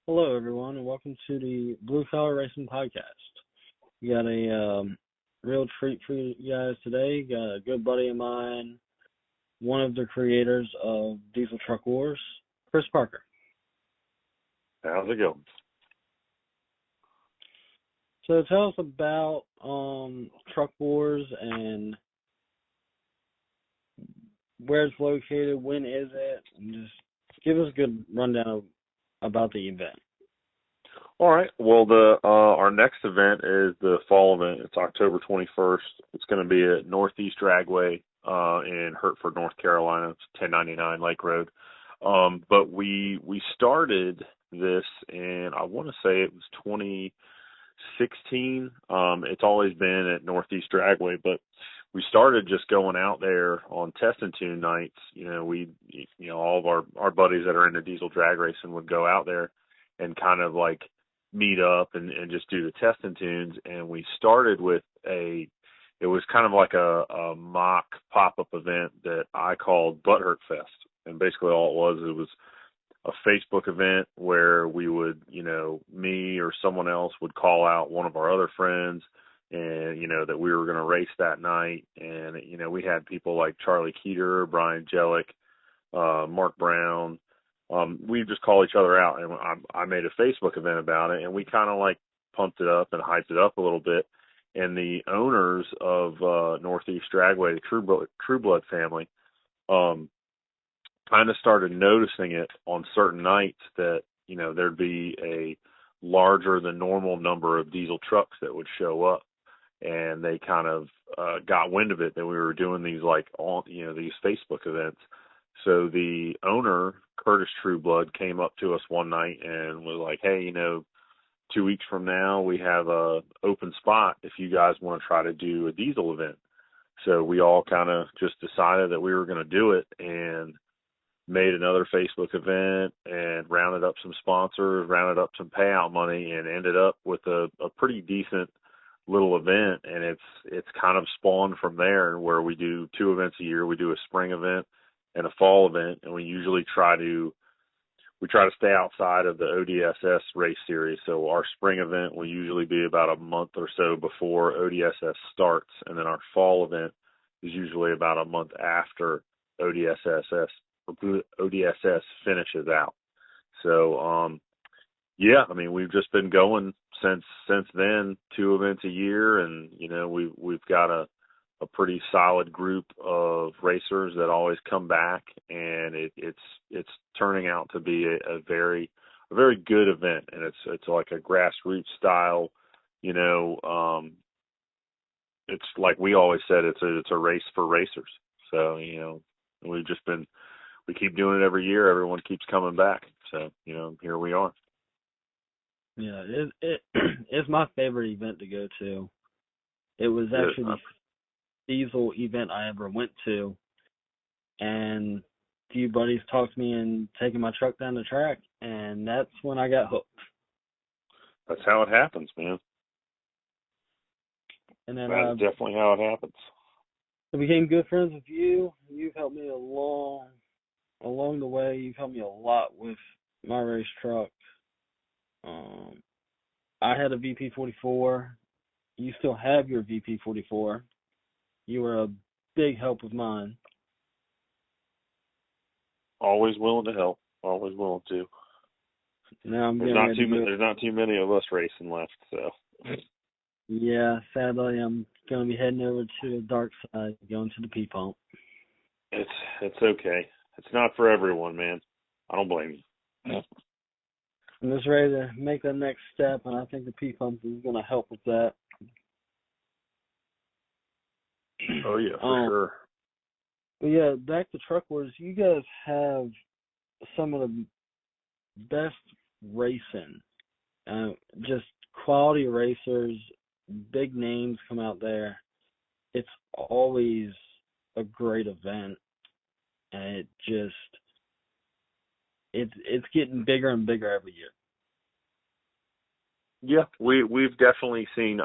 Hello, everyone, and welcome to the Blue Collar Racing Podcast. We got a real treat for you guys today. Got a good buddy of mine, one of the creators of Diesel Truck Wars, Chris Parker. How's it going? So tell us about Truck Wars and where it's located, when is it, and just give us a good rundown about the event. All right. Well, the our next event is the fall event. It's October 21st. It's going to be at Northeast Dragway in Hertford, North Carolina. It's 1099 Lake Road. But we started this in, I want to say it was 2016. It's always been at Northeast Dragway, but we started just going out there on test and tune nights. All of our buddies that are into diesel drag racing would go out there and kind of like meet up and just do the test and tunes. And we started with it was kind of like a mock pop-up event that I called Butthurt Fest. And basically all it was a Facebook event where we would, me or someone else would call out one of our other friends and, that we were going to race that night. And, we had people like Charlie Keeter, Brian Jellick, Mark Brown. We just call each other out, and I made a Facebook event about it, and we kind of like pumped it up and hyped it up a little bit. And the owners of Northeast Dragway, the True Blood family, kind of started noticing it on certain nights that, there'd be a larger than normal number of diesel trucks that would show up. And they kind of got wind of it that we were doing these these Facebook events. So the owner, Curtis Trueblood, came up to us one night and was like, hey, 2 weeks from now we have a open spot if you guys want to try to do a diesel event. So we all kind of just decided that we were going to do it and made another Facebook event and rounded up some sponsors, rounded up some payout money, and ended up with a pretty decent little event. And it's kind of spawned from there, where we do 2 events a year. We do a spring event and a fall event, and we usually try to stay outside of the ODSS race series. So our spring event will usually be about a month or so before ODSS starts, and then our fall event is usually about a month after ODSS finishes out. So we've just been going since then, 2 events a year, and we've got a pretty solid group of racers that always come back, and it's turning out to be a very good event. And it's like a grassroots style, it's like we always said, it's a race for racers. So we keep doing it every year. Everyone keeps coming back. So here we are. Yeah, it's my favorite event to go to. It was actually the diesel event I ever went to, and a few buddies talked me in taking my truck down the track, and that's when I got hooked. That's how it happens, man. And then that's definitely how it happens. I became good friends with you. You've helped me along the way. You've helped me a lot with my race truck. I had a VP44. You still have your VP44. You were a big help of mine. Always willing to help. Always willing to. Now there's not too many of us racing left, so. Yeah, sadly, I'm going to be heading over to the dark side, going to the P-Pump. It's okay. It's not for everyone, man. I don't blame you. I'm just ready to make that next step, and I think the P-Pump is going to help with that. Oh, yeah, for sure. Yeah, back to Truck Wars. You guys have some of the best racing. Just quality racers, big names come out there. It's always a great event, and it's getting bigger and bigger every year. Yeah, we've definitely seen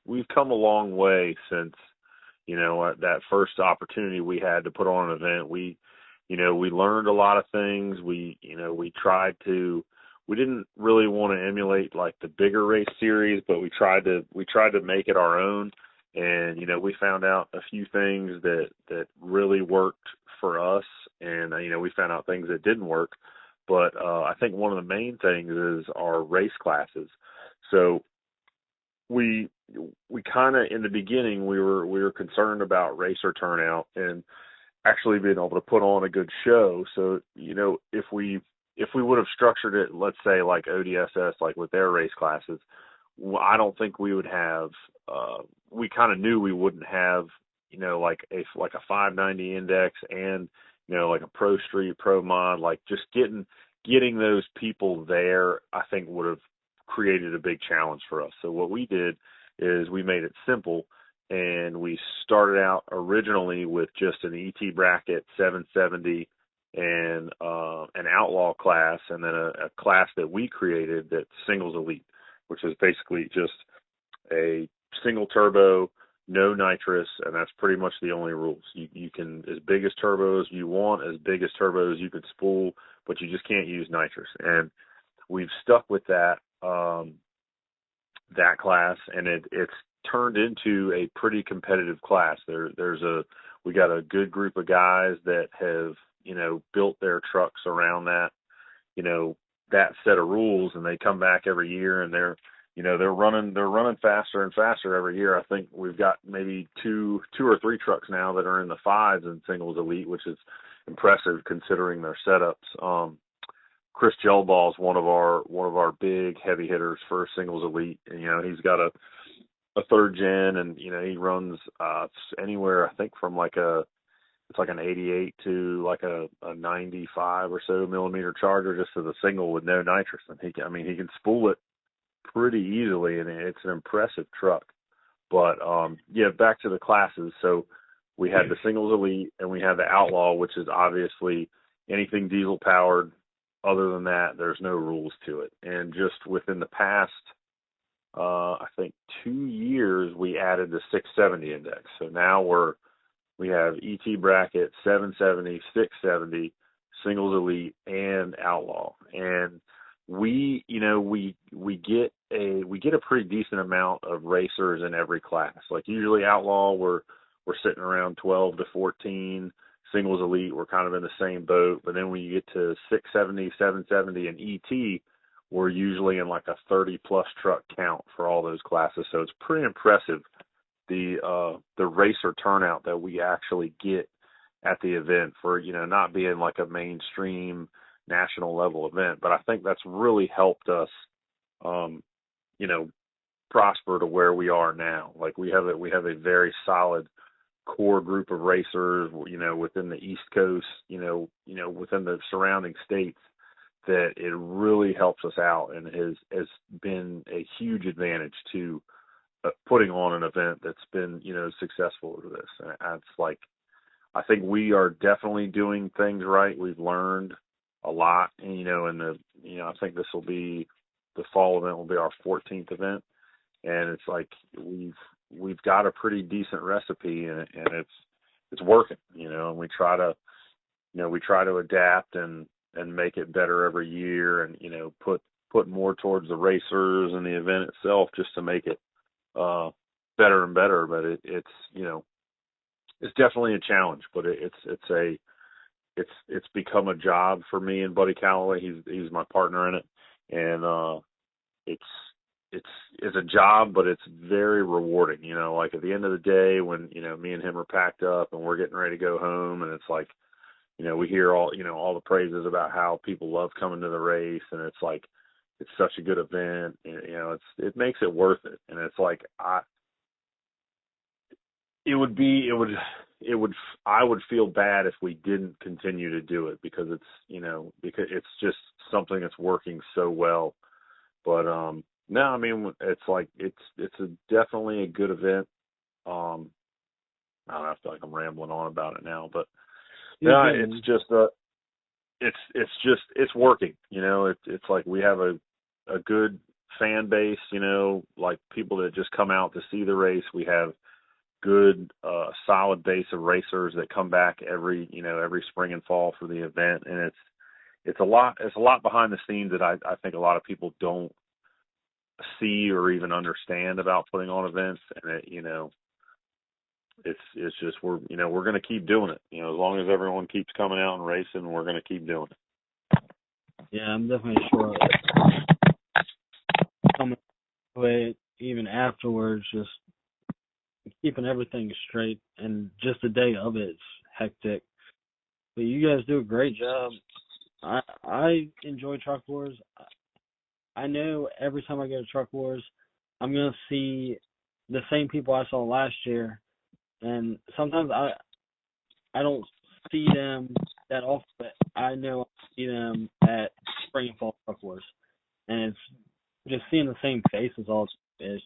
we've come a long way since that first opportunity we had to put on an event. We learned a lot of things. We tried to we didn't really want to emulate like the bigger race series, but we tried to make it our own. And, you know, we found out a few things that really worked for us, and, you know, we found out things that didn't work. But I think one of the main things is our race classes. So we kind of, in the beginning, we were concerned about racer turnout and actually being able to put on a good show. So, you know, if we would have structured it, let's say like ODSS, like with their race classes, I don't think we would have. We kind of knew we wouldn't have, you know, like a 590 index and, you know, like a Pro Street, Pro Mod, like just getting those people there, I think would have created a big challenge for us. So what we did is we made it simple, and we started out originally with just an ET bracket 770 and an outlaw class, and then a class that we created that's singles elite, which is basically just a single turbo, no nitrous, and that's pretty much the only rules. You can, as big as turbo as you want, as big as turbo as you can spool, but you just can't use nitrous. And we've stuck with that that class, and it's turned into a pretty competitive class. We got a good group of guys that have, you know, built their trucks around that, you know, that set of rules, and they come back every year, and they're running faster and faster every year. I think we've got maybe two or three trucks now that are in the fives in singles elite, which is impressive considering their setups. Chris Gelball is one of our big heavy hitters for singles elite, and, you know, he's got a third gen, and, you know, he runs anywhere, I think, from it's like an 88 to like a 95 or so millimeter charger just as a single with no nitrous, and he can spool it pretty easily, and it's an impressive truck. But yeah, back to the classes. So we had the singles elite, and we had the outlaw, which is obviously anything diesel powered. Other than that, there's no rules to it. And just within the past, I think 2 years, we added the 670 index. So now we have ET bracket, 770, 670, singles elite, and outlaw. And we get a pretty decent amount of racers in every class. Like usually outlaw, we're sitting around 12 to 14. Singles elite, we're kind of in the same boat. But then when you get to 670, 770, and ET, we're usually in like a 30 plus truck count for all those classes. So it's pretty impressive the racer turnout that we actually get at the event for, you know, not being like a mainstream national level event. But I think that's really helped us, you know, prosper to where we are now. Like we have a very solid core group of racers, you know, within the East Coast, you know, within the surrounding states, that it really helps us out and has been a huge advantage to putting on an event that's been, you know, successful over this. And it's like, I think we are definitely doing things right. We've learned a lot, and, you know, I think this will be, the fall event will be our 14th event, and it's like we've got a pretty decent recipe, and it's working, you know, and we try to adapt and make it better every year, and, you know, put more towards the racers and the event itself just to make it better and better. But it's you know, it's definitely a challenge, but it's become a job for me and Buddy Calloway. He's my partner in it, and it's a job, but it's very rewarding. You know, like at the end of the day, when, you know, me and him are packed up and we're getting ready to go home, and it's like, you know, we hear all the praises about how people love coming to the race, and it's like, it's such a good event, and, you know, it makes it worth it. And it's like, I would feel bad if we didn't continue to do it, because it's, you know, because it's just something that's working so well. But no, I mean, it's like it's definitely a good event. I don't know, I feel like I'm rambling on about it now, but no, it's just it's working. You know, it's like we have a good fan base. You know, like people that just come out to see the race. We have good, solid base of racers that come back every spring and fall for the event, and it's a lot behind the scenes that I think a lot of people don't see or even understand about putting on events. And it's just we're going to keep doing it. As long as everyone keeps coming out and racing, we're going to keep doing it. Yeah, I'm definitely sure coming away even afterwards, just keeping everything straight, and just the day of it's hectic. But you guys do a great job. I enjoy Truck Wars. I know every time I go to Truck Wars, I'm gonna see the same people I saw last year, and sometimes I don't see them that often, but I know I see them at Spring and Fall Truck Wars, and it's just seeing the same faces all is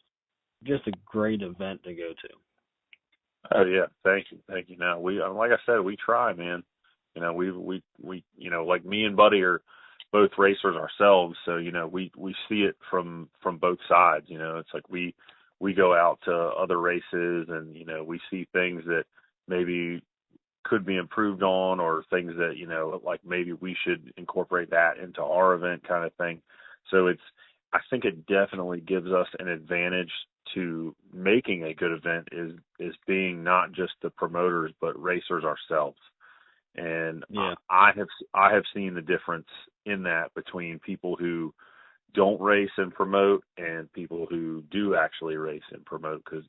just a great event to go to. Oh yeah, thank you. Now we, like I said, we try, man. We like me and Buddy are both racers ourselves, so we see it from both sides. It's like we go out to other races, and we see things that maybe could be improved on, or things that like maybe we should incorporate that into our event, kind of thing. So I think it definitely gives us an advantage to making a good event, is being not just the promoters but racers ourselves. And yeah. I have seen the difference in that between people who don't race and promote and people who do actually race and promote, because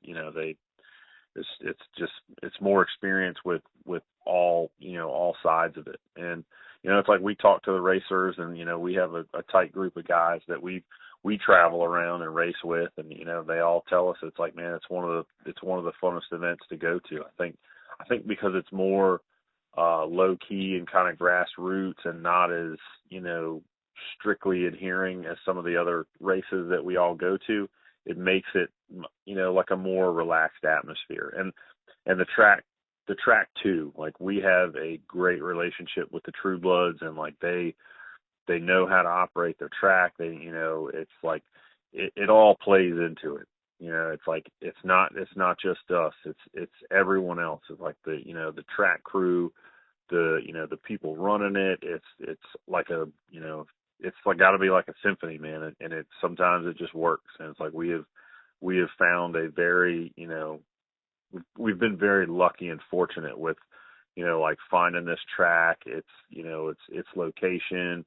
it's more experience with all all sides of it. And it's like we talk to the racers, and we have a tight group of guys that we travel around and race with, and they all tell us it's like, man, it's one of the funnest events to go to. I think because it's more low key and kind of grassroots, and not as strictly adhering as some of the other races that we all go to. It makes it like a more relaxed atmosphere. And the track too, like we have a great relationship with the True Bloods, and like they know how to operate their track. It's like it all plays into it. It's like it's not just us. It's everyone else. It's like the track crew, the people running it. It's like it's like got to be like a symphony, man. And it sometimes it just works. And it's like we have found a very we've been very lucky and fortunate with like finding this track. It's its location.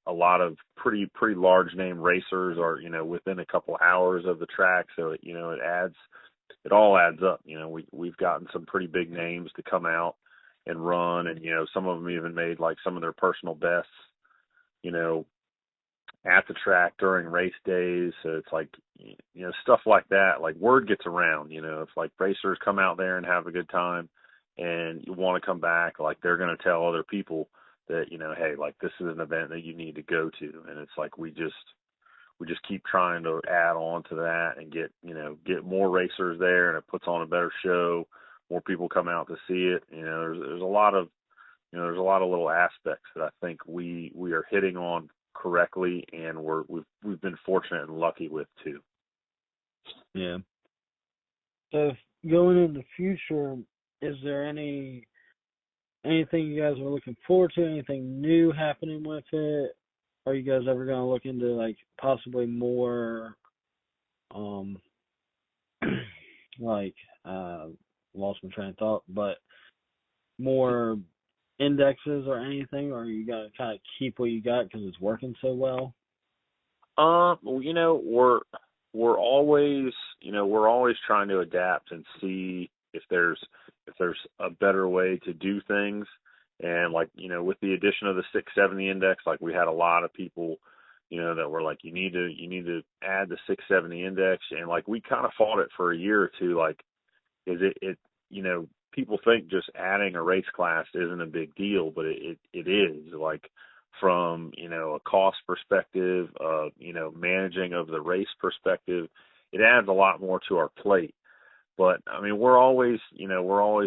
A lot of pretty large name racers are within a couple hours of the track, so it all adds up. We've gotten some pretty big names to come out and run, and some of them even made like some of their personal bests at the track during race days. So it's like stuff like that, like word gets around. It's like racers come out there and have a good time, and you want to come back, like they're going to tell other people that hey, like this is an event that you need to go to. And it's like we just keep trying to add on to that and get more racers there, and it puts on a better show. More people come out to see it. There's a lot of little aspects that I think we are hitting on correctly, and we've been fortunate and lucky with too. Yeah. So going in the future, is there anything you guys are looking forward to? Anything new happening with it? Are you guys ever going to look into like possibly more, like lost my train of thought, but more indexes or anything, or are you going to kind of keep what you got because it's working so well? We're always trying to adapt and see if there's a better way to do things. And like, with the addition of the 670 index, like we had a lot of people, that were like, you need to add the 670 index. And like, we kind of fought it for a year or two. Like, is it people think just adding a race class isn't a big deal, but it is. Like, from a cost perspective, managing of the race perspective, it adds a lot more to our plate. But I mean, we're always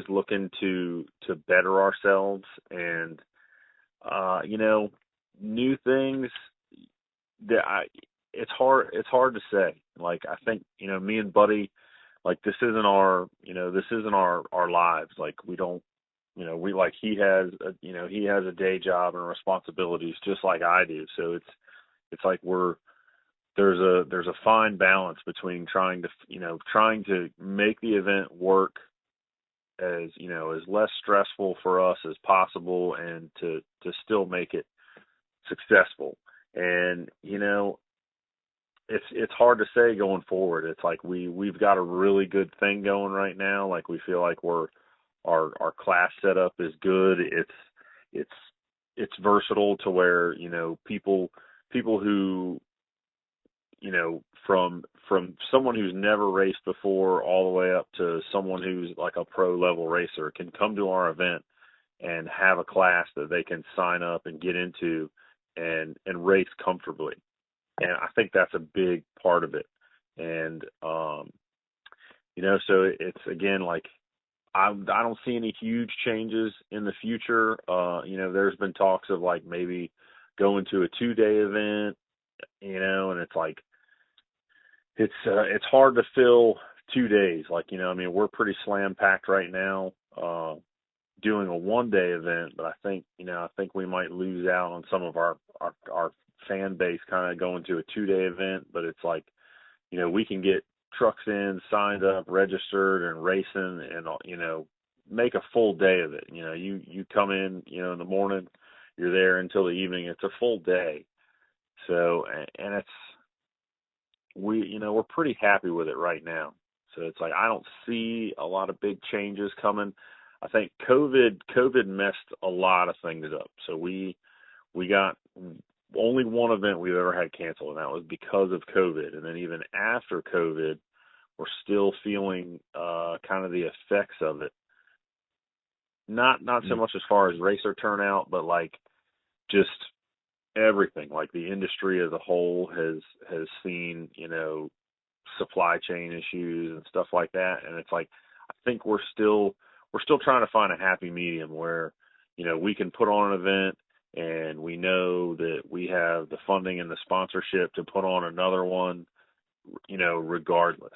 looking to better ourselves, and new things that it's hard to say. Like, I think me and Buddy, like this isn't our lives. Like, we don't we like he has a day job and responsibilities just like I do. So it's like there's a fine balance between trying to make the event work as as less stressful for us as possible, and to still make it successful. And it's hard to say going forward. It's like we've got a really good thing going right now. Like, we feel like our class setup is good. It's versatile to where people who from someone who's never raced before all the way up to someone who's like a pro level racer can come to our event and have a class that they can sign up and get into and race comfortably. And I think that's a big part of it. And so it's, again, like, I don't see any huge changes in the future. There's been talks of like maybe going to a 2-day event, and it's like it's hard to fill 2 days. Like, we're pretty slam packed right now, doing a 1-day event, but I think we might lose out on some of our fan base kind of going to a 2-day event. But it's like, we can get trucks in, signed up, registered, and racing, and make a full day of it. You come in, in the morning, you're there until the evening. It's a full day. So, and we're pretty happy with it right now. So it's like, I don't see a lot of big changes coming. I think COVID messed a lot of things up. So we got only one event we've ever had canceled, and that was because of COVID. And then even after COVID, we're still feeling kind of the effects of it. Not so much as far as racer turnout, but like just everything. Like, the industry as a whole has seen, supply chain issues and stuff like that. And it's like, I think we're still trying to find a happy medium where, we can put on an event and we know that we have the funding and the sponsorship to put on another one, regardless.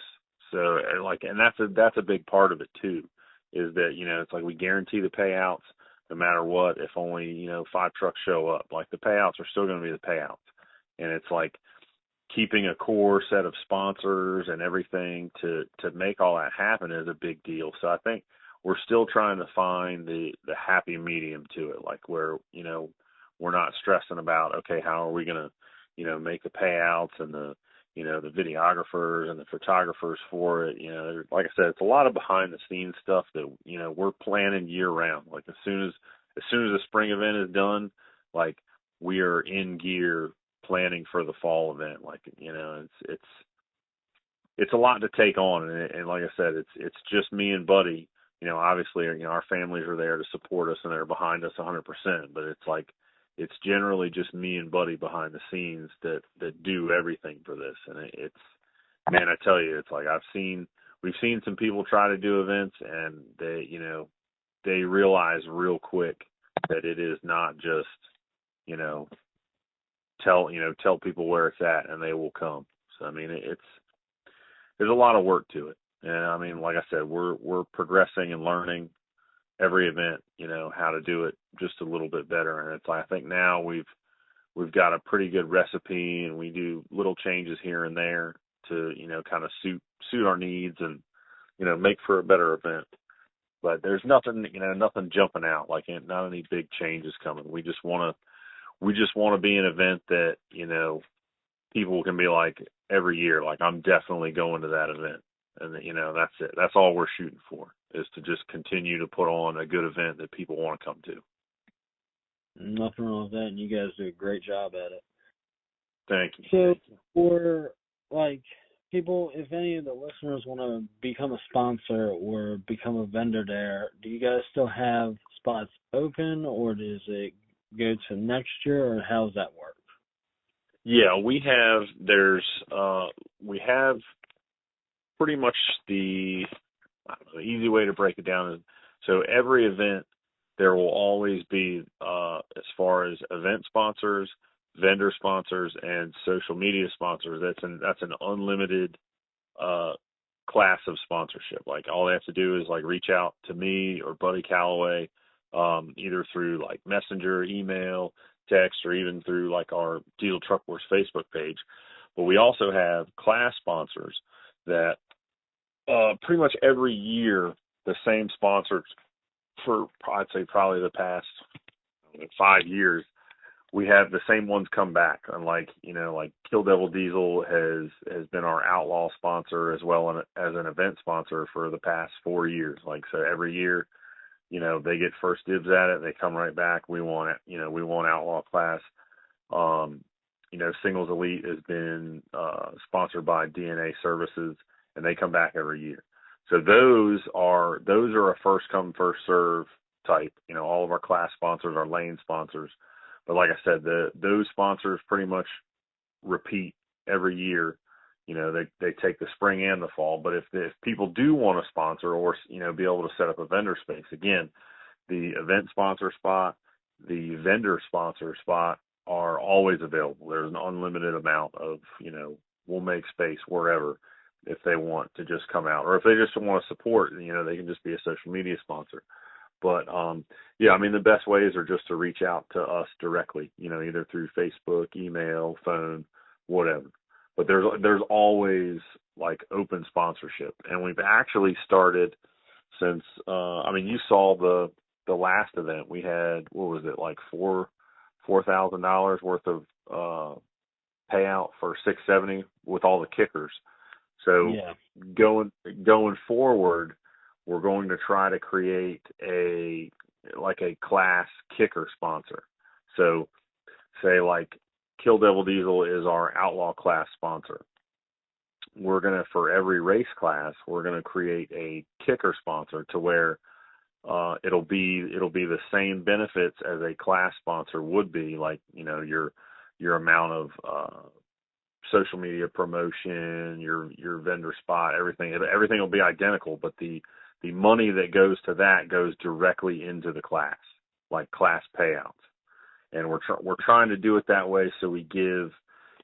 So, and that's a big part of it too, is that, it's like we guarantee the payouts no matter what. If only, 5 trucks show up, like, the payouts are still going to be the payouts. And it's like keeping a core set of sponsors and everything to make all that happen is a big deal. So I think we're still trying to find the happy medium to it, like, where, we're not stressing about, okay, how are we going to, make the payouts and the videographers and the photographers for it. Like I said, it's a lot of behind the scenes stuff that, we're planning year round. Like, as soon as the spring event is done, like, we are in gear planning for the fall event. Like, it's a lot to take on. And like I said, it's just me and Buddy. Obviously, our families are there to support us and they're behind us 100%, but it's like, it's generally just me and Buddy behind the scenes that do everything for this. And it's, man, I tell you, it's like, we've seen some people try to do events, and they realize real quick that it is not just, tell people where it's at and they will come. So, I mean, there's a lot of work to it. And I mean, like I said, we're progressing and learning every event, how to do it just a little bit better. And it's like, I think now we've got a pretty good recipe, and we do little changes here and there to, kind of suit our needs and, make for a better event. But there's nothing jumping out, like, not any big changes coming. We just want to be an event that, people can be like every year, like, I'm definitely going to that event. And, that's it. That's all we're shooting for, is to just continue to put on a good event that people want to come to. Nothing wrong with that, and you guys do a great job at it. Thank you. So, for, like, people, if any of the listeners want to become a sponsor or become a vendor there, do you guys still have spots open, or does it go to next year, or how does that work? Yeah, we have pretty much the easy way to break it down is, so every event there will always be, as far as event sponsors, vendor sponsors, and social media sponsors. That's an unlimited class of sponsorship. Like, all they have to do is like reach out to me or Buddy Calloway, either through like Messenger, email, text, or even through like our Diesel Truck Wars Facebook page. But we also have class sponsors that pretty much every year the same sponsors for, I'd say, probably the past 5 years, we have the same ones come back. Unlike, like Kill Devil Diesel has been our outlaw sponsor as well as an event sponsor for the past 4 years. Like, so every year, they get first dibs at it. They come right back. We want it. We want outlaw class. Singles Elite has been sponsored by DNA Services, and they come back every year. So those are a first come first serve type. All of our class sponsors are lane sponsors. But like I said, those sponsors pretty much repeat every year. They take the spring and the fall. But if people do want to sponsor or be able to set up a vendor space, again, the event sponsor spot, the vendor sponsor spot are always available. There's an unlimited amount of, we'll make space wherever if they want to just come out, or if they just want to support, they can just be a social media sponsor. But the best ways are just to reach out to us directly, either through Facebook, email, phone, whatever. But there's always like open sponsorship, and we've actually started since you saw the last event we had. What was it, like $4,000 worth of payout for 670 with all the kickers. So yeah. going forward, we're going to try to create a class kicker sponsor. So say like Kill Devil Diesel is our outlaw class sponsor. We're going to, for every race class, we're going to create a kicker sponsor to where it'll be the same benefits as a class sponsor would be, like, your amount of social media promotion, your vendor spot, everything will be identical, but the money that goes to that goes directly into the class, like class payouts. And we're trying to do it that way, so we give,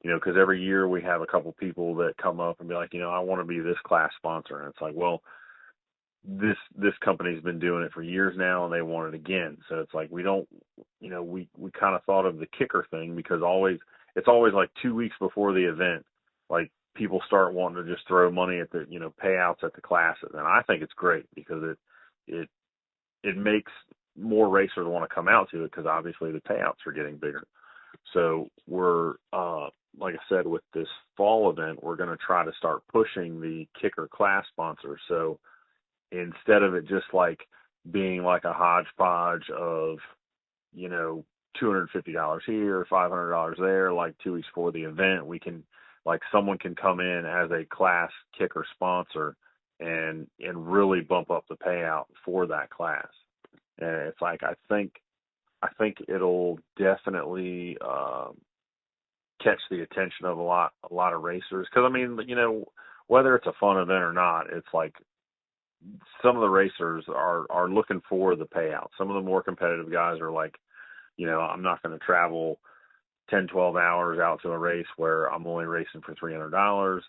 because every year we have a couple people that come up and be like, I want to be this class sponsor, and it's like, well, this company's been doing it for years now and they want it again. So it's like, we don't, we kind of thought of the kicker thing because it's always like 2 weeks before the event, like people start wanting to just throw money at the, payouts at the classes. And I think it's great because it makes more racers want to come out to it because obviously the payouts are getting bigger. So we're, like I said, with this fall event, we're going to try to start pushing the kicker class sponsor. So instead of it just like being like a hodgepodge of, $250 here, $500 there, like 2 weeks before the event, we can, like, someone can come in as a class kicker sponsor and really bump up the payout for that class. And it's like, I think it'll definitely catch the attention of a lot of racers. Because whether it's a fun event or not, it's like some of the racers are looking for the payout. Some of the more competitive guys are like, I'm not going to travel 10, 12 hours out to a race where I'm only racing for $300.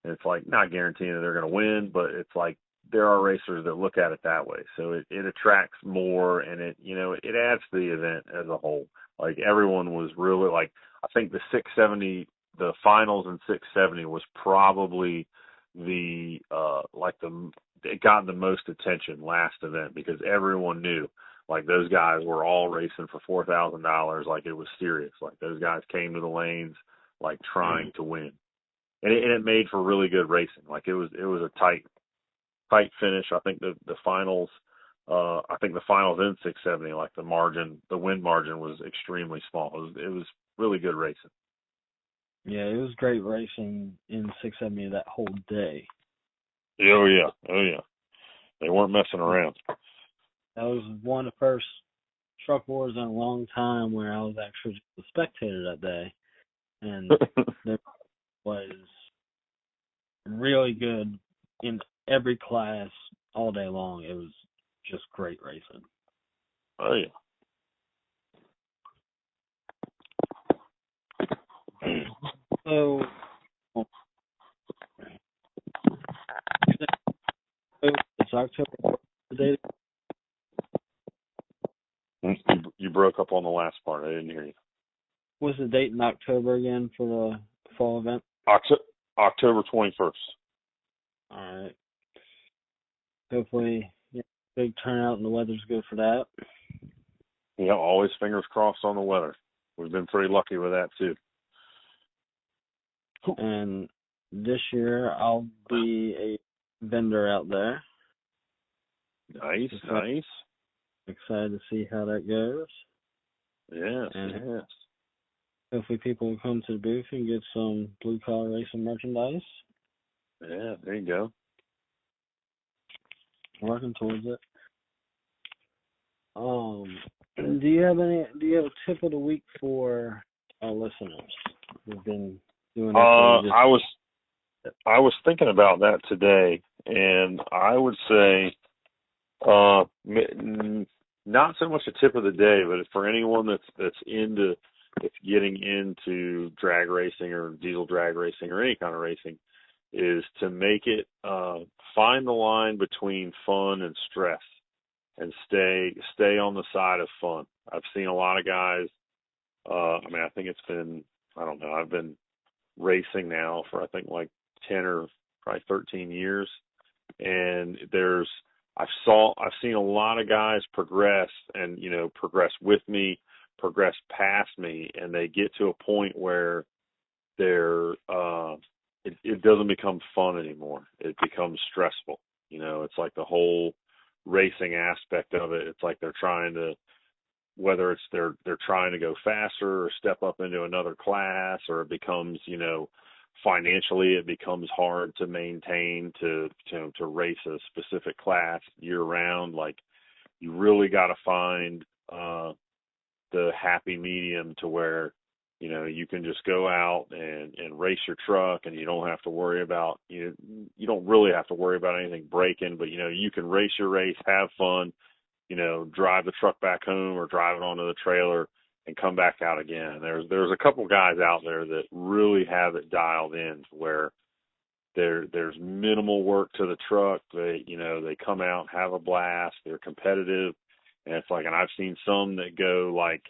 And it's like, not guaranteeing that they're going to win, but it's like there are racers that look at it that way. So it attracts more, and it adds to the event as a whole. Like, everyone was really like, I think the 670, the finals in 670 was probably it got the most attention last event because everyone knew, like, those guys were all racing for $4,000. Like, it was serious. Like, those guys came to the lanes, like, trying to win. And it made for really good racing. Like, it was a tight finish. I think the finals in 670, like, the win margin was extremely small. It was really good racing. Yeah, it was great racing in 670 that whole day. Oh yeah. They weren't messing around. That was one of the first truck wars in a long time where I was actually just a spectator that day. And there was really good in every class all day long. It was just great racing. Oh yeah. So it's October the date. didn't hear you. What's the date in October again for the fall event? October 21st. All right. Hopefully, big turnout and the weather's good for that. Yeah, always fingers crossed on the weather. We've been pretty lucky with that too. And this year I'll be a vendor out there. Nice. Excited to see how that goes. Yes. Hopefully people will come to the booth and get some Blue Collar Racing merchandise. Yeah, there you go. Working towards it. Do you have a tip of the week for our listeners? We've been doing I was thinking about that today, and I would say not so much a tip of the day, but for anyone that's getting into drag racing or diesel drag racing or any kind of racing, is to make it find the line between fun and stress, and stay on the side of fun. I've seen a lot of guys. I think it's been, I don't know, I've been racing now for I think like 10 or probably 13 years, and I've seen a lot of guys progress and progress with me, progress past me, and they get to a point where they're it doesn't become fun anymore. It becomes stressful. It's like the whole racing aspect of it. It's like they're trying to, whether it's they're trying to go faster or step up into another class, or it becomes, financially it becomes hard to maintain to race a specific class year round. Like, you really got to find the happy medium to where you can just go out and race your truck, and you don't have to worry about, you don't really have to worry about anything breaking, but you can race your race, have fun, drive the truck back home or drive it onto the trailer and come back out again. There's a couple guys out there that really have it dialed in where there's minimal work to the truck. They come out, have a blast, they're competitive, and it's like, and I've seen some that go like,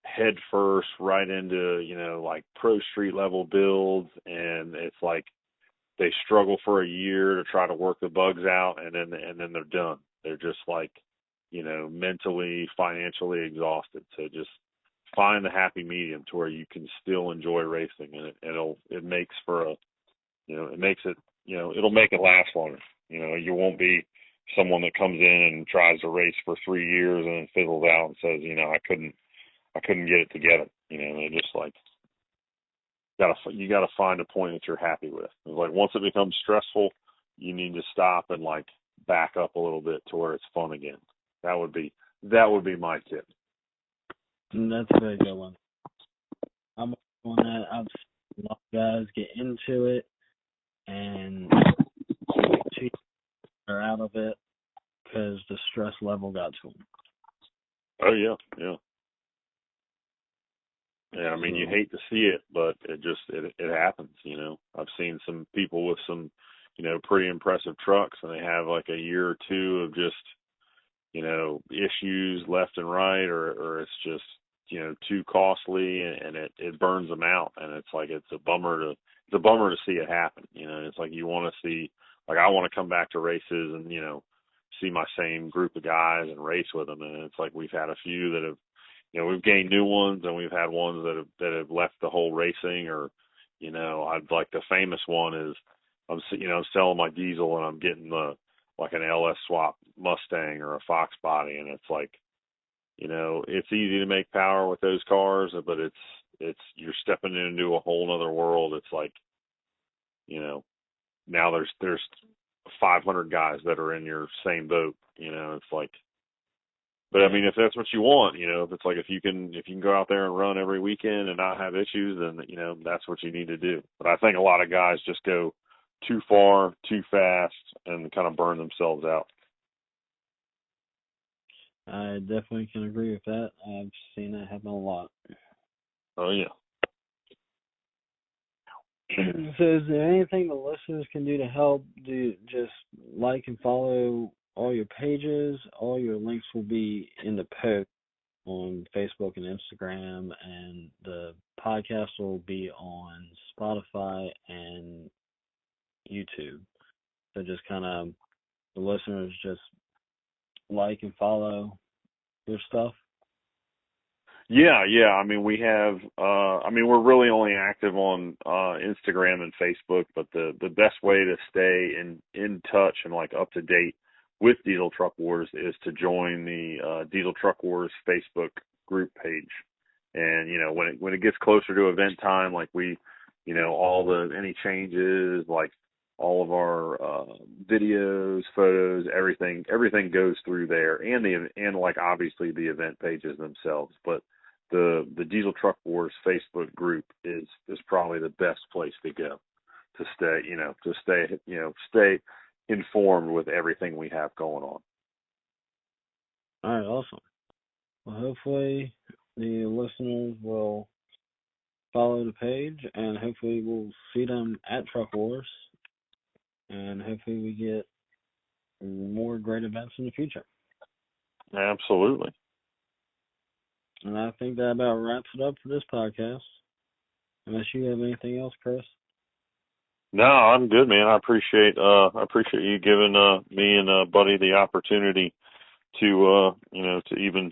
head first right into, like pro street level builds, and it's like they struggle for a year to try to work the bugs out, and then they're done. They're just like, mentally, financially exhausted. So just find the happy medium to where you can still enjoy racing, and it makes for a, it makes it, it'll make it last longer. You won't be someone that comes in and tries to race for 3 years and then fizzles out and says, I couldn't get it together. They're just like, you gotta find a point that you're happy with. It's like, once it becomes stressful, you need to stop and like back up a little bit to where it's fun again. That would be my tip. And that's a very good one. I'm on that. I've seen a lot of guys get into it and are out of it because the stress level got to them. Oh yeah. Yeah, I mean, you hate to see it, but it happens, I've seen some people with some, pretty impressive trucks, and they have like a year or two of just, issues left and right, or it's just, too costly, and it burns them out. And it's like, it's a bummer to see it happen. It's like, you want to see, like, I want to come back to races and, see my same group of guys and race with them. And it's like, we've had a few that have, we've gained new ones, and we've had ones that have left the whole racing, or, I'd like, the famous one is, I'm selling my diesel, and I'm getting like an LS swap Mustang or a Fox body. And it's like, it's easy to make power with those cars, but it's you're stepping into a whole nother world. It's like, now there's 500 guys that are in your same boat. It's like, but I mean, if that's what you want, if it's like, if you can go out there and run every weekend and not have issues, then, that's what you need to do. But I think a lot of guys just go too far, too fast, and kind of burn themselves out. I definitely can agree with that. I've seen that happen a lot. Oh, yeah. So is there anything the listeners can do to help? Do just like and follow all your pages? All your links will be in the post. on Facebook and Instagram, and the podcast will be on Spotify and YouTube. So just kind of the listeners just like and follow your stuff. Yeah. I mean, we have. We're really only active on Instagram and Facebook, but the best way to stay in touch and like up to date with Diesel Truck Wars is to join the Diesel Truck Wars Facebook group page. And when it gets closer to event time, like any changes, like all of our videos, photos, everything goes through there, and like obviously the event pages themselves. But the Diesel Truck Wars Facebook group is probably the best place to go to stay informed with everything we have going on. All right, awesome. Well, hopefully the listeners will follow the page, and hopefully we'll see them at Truck Wars, and hopefully we get more great events in the future. Absolutely. And I think that about wraps it up for this podcast. Unless you have anything else, Chris. No, I'm good, man. I appreciate you giving me and Buddy the opportunity to to even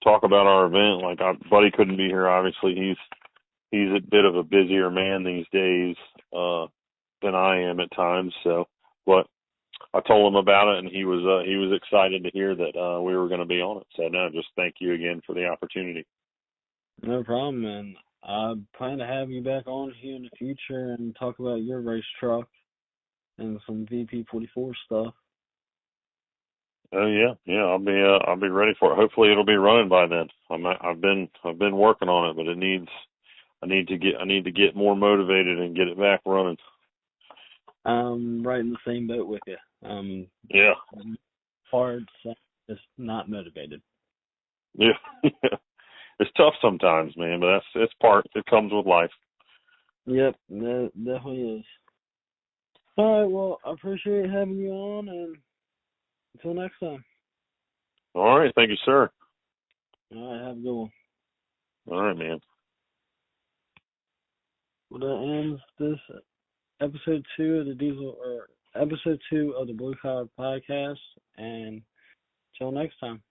talk about our event. Like Buddy couldn't be here, obviously. He's a bit of a busier man these days than I am at times. So, but I told him about it, and he was excited to hear that we were going to be on it. So, no, just thank you again for the opportunity. No problem, man. I plan to have you back on here in the future and talk about your race truck and some VP44 stuff. Oh yeah, I'll be ready for it. Hopefully it'll be running by then. I've been working on it, but I need to get more motivated and get it back running. I'm right in the same boat with you. Yeah. Hard, just not motivated. Yeah. It's tough sometimes, man, but it comes with life. Yep, that definitely is. All right, well, I appreciate having you on, and until next time. All right, thank you, sir. All right, have a good one. All right, man. Well, that ends this episode 2 of the Blue Collar Podcast, and until next time.